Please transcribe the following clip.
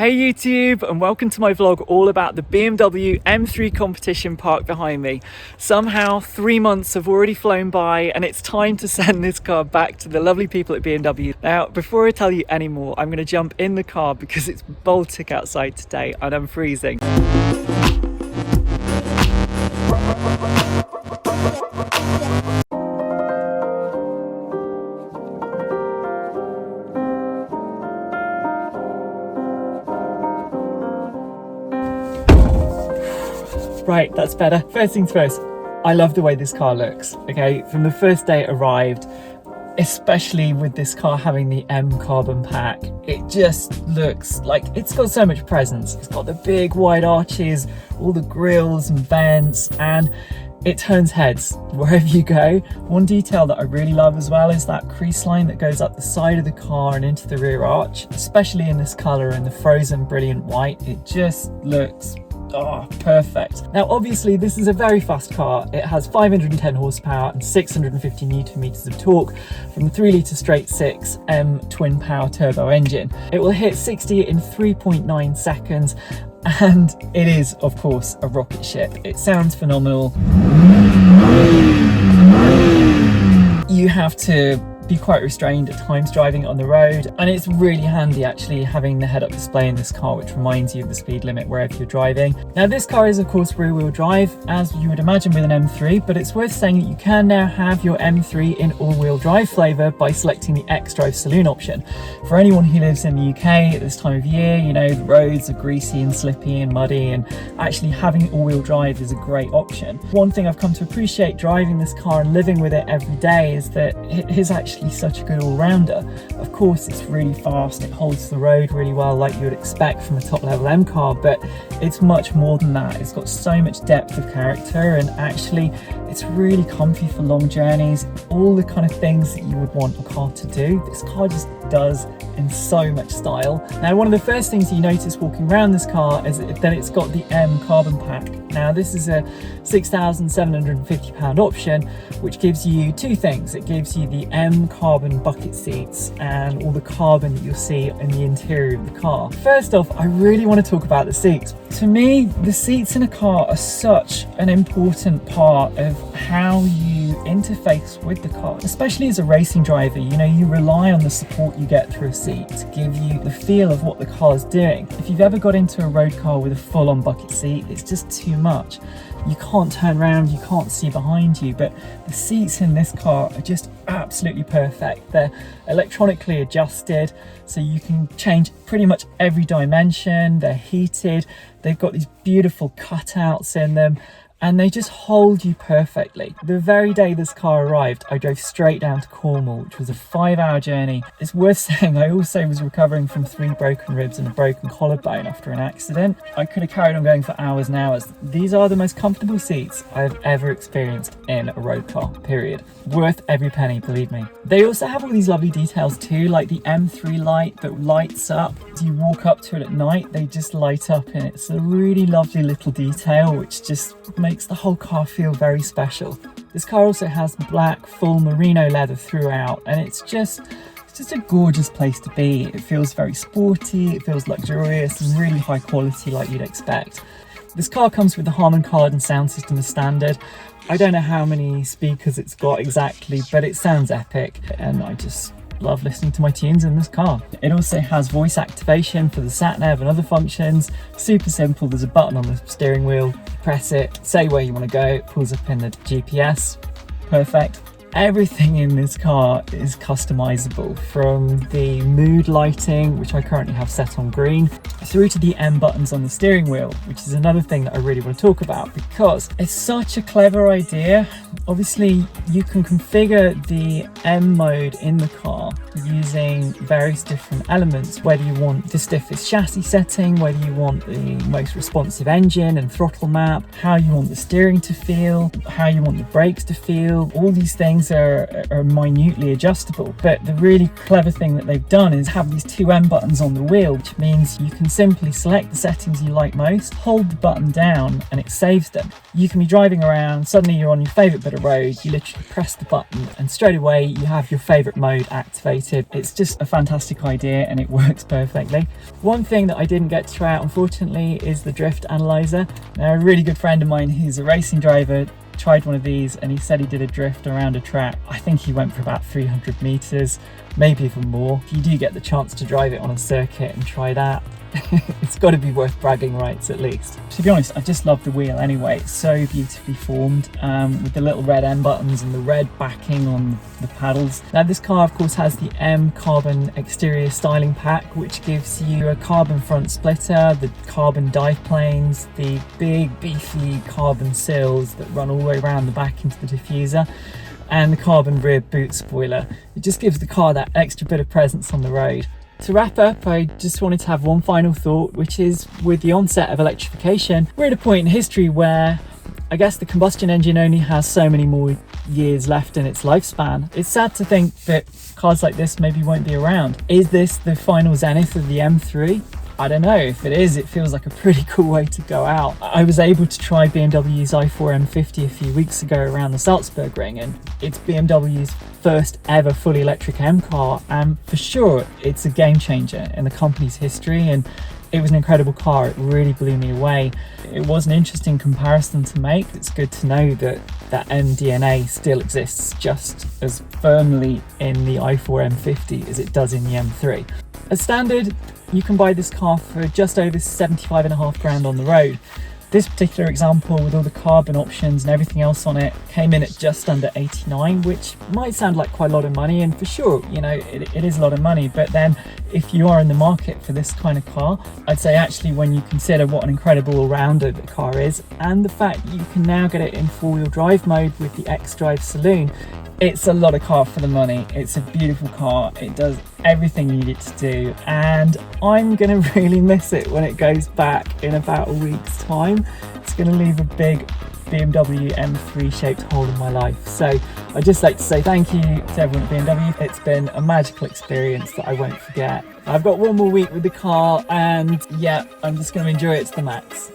Hey YouTube, and welcome to my vlog all about the BMW M3 competition parked behind me. Somehow 3 months have already flown by and it's time to send this car back to the lovely people at BMW. Now, before I tell you any more, I'm going to jump in the car because it's Baltic outside today and I'm freezing. Right, that's better. First things first, I love the way this car looks, okay? From the first day it arrived, especially with this car having the M Carbon pack, it just looks like it's got so much presence. It's got the big wide arches, all the grills and vents, and it turns heads wherever you go. One detail that I really love as well is that crease line that goes up the side of the car and into the rear arch, especially in this color and the frozen brilliant white. It just looks perfect. Now obviously this is a very fast car. It has 510 horsepower and 650 newton meters of torque from the 3 litre straight 6 M twin power turbo engine. It will hit 60 in 3.9 seconds and it is of course a rocket ship. It sounds phenomenal. You have to be quite restrained at times driving on the road, and it's really handy actually having the head-up display in this car which reminds you of the speed limit wherever you're driving. Now this car is of course rear-wheel drive as you would imagine with an M3, but it's worth saying that you can now have your M3 in all-wheel drive flavour by selecting the X-Drive Saloon option. For anyone who lives in the UK at this time of year, you know the roads are greasy and slippy and muddy, and actually having all-wheel drive is a great option. One thing I've come to appreciate driving this car and living with it every day is that it is actually such a good all-rounder. Of course it's really fast, it holds the road really well like you would expect from a top-level M car, but it's much more than that. It's got so much depth of character, and actually it's really comfy for long journeys, all the kind of things that you would want a car to do. This car just does in so much style. Now one of the first things you notice walking around this car is that it's got the M Carbon pack. Now this is a £6,750 option which gives you two things. It gives you the M Carbon bucket seats and all the carbon that you'll see in the interior of the car. First off, I really want to talk about the seats. To me, the seats in a car are such an important part of how you interface with the car, especially as a racing driver. You know, you rely on the support you get through a seat to give you the feel of what the car is doing. If you've ever got into a road car with a full-on bucket seat, it's just too much. You can't turn around, you can't see behind you, but the seats in this car are just absolutely perfect. They're electronically adjusted, so you can change pretty much every dimension. They're heated, they've got these beautiful cutouts in them, and they just hold you perfectly. The very day this car arrived, I drove straight down to Cornwall, which was a 5-hour journey. It's worth saying I also was recovering from 3 broken ribs and a broken collarbone after an accident. I could have carried on going for hours and hours. These are the most comfortable seats I've ever experienced in a road car, period. Worth every penny, believe me. They also have all these lovely details too, like the M3 light that lights up. As you walk up to it at night, they just light up, and it's a really lovely little detail which just makes the whole car feel very special. This car also has black full merino leather throughout, and it's just a gorgeous place to be. It feels very sporty, it feels luxurious and really high quality like you'd expect. This car comes with the Harman Kardon sound system as standard. I don't know how many speakers it's got exactly, but it sounds epic, and I just love listening to my tunes in this car. It also has voice activation for the sat-nav and other functions. Super simple. There's a button on the steering wheel, press it, say where you want to go, it pulls up in the GPS. Perfect. Everything in this car is customizable, from the mood lighting, which I currently have set on green, through to the M buttons on the steering wheel, which is another thing that I really want to talk about because it's such a clever idea. Obviously, you can configure the M mode in the car using various different elements, whether you want the stiffest chassis setting, whether you want the most responsive engine and throttle map, how you want the steering to feel, how you want the brakes to feel, all these things things are minutely adjustable, but the really clever thing that they've done is have these two M buttons on the wheel, which means you can simply select the settings you like most, hold the button down, and it saves them. You can be driving around, suddenly you're on your favourite bit of road, you literally press the button and straight away you have your favourite mode activated. It's just a fantastic idea and it works perfectly. One thing that I didn't get to try out, unfortunately, is the drift analyzer. Now, a really good friend of mine who's a racing driver tried one of these and he said he did a drift around a track. I think he went for about 300 meters, maybe even more. If you do get the chance to drive it on a circuit and try that, it's got to be worth bragging rights at least. To be honest, I just love the wheel anyway. It's so beautifully formed with the little red M buttons and the red backing on the paddles. Now this car of course has the M Carbon exterior styling pack, which gives you a carbon front splitter, the carbon dive planes, the big beefy carbon sills that run all the way around the back into the diffuser, and the carbon rear boot spoiler. It just gives the car that extra bit of presence on the road. To wrap up, I just wanted to have one final thought, which is with the onset of electrification, we're at a point in history where I guess the combustion engine only has so many more years left in its lifespan. It's sad to think that cars like this maybe won't be around. Is this the final zenith of the M3? I don't know. If it is, it feels like a pretty cool way to go out. I was able to try BMW's i4 M50 a few weeks ago around the Salzburg ring, and it's BMW's first ever fully electric M car, and for sure it's a game changer in the company's history, and it was an incredible car. It really blew me away. It was an interesting comparison to make. It's good to know that that M DNA still exists just as firmly in the i4 M50 as it does in the M3. As standard, you can buy this car for just over 75.5 grand on the road. This particular example, with all the carbon options and everything else on it, came in at just under 89, which might sound like quite a lot of money, and for sure, you know, it is a lot of money. But then if you are in the market for this kind of car, I'd say actually when you consider what an incredible all-rounder the car is, and the fact that you can now get it in four-wheel drive mode with the X-Drive Saloon, it's a lot of car for the money. It's a beautiful car. It does everything you need it to do, and I'm gonna really miss it when it goes back in about a week's time. It's gonna leave a big BMW M3 shaped hole in my life. So I'd just like to say thank you to everyone at BMW. It's been a magical experience that I won't forget. I've got one more week with the car, and yeah, I'm just gonna enjoy it to the max.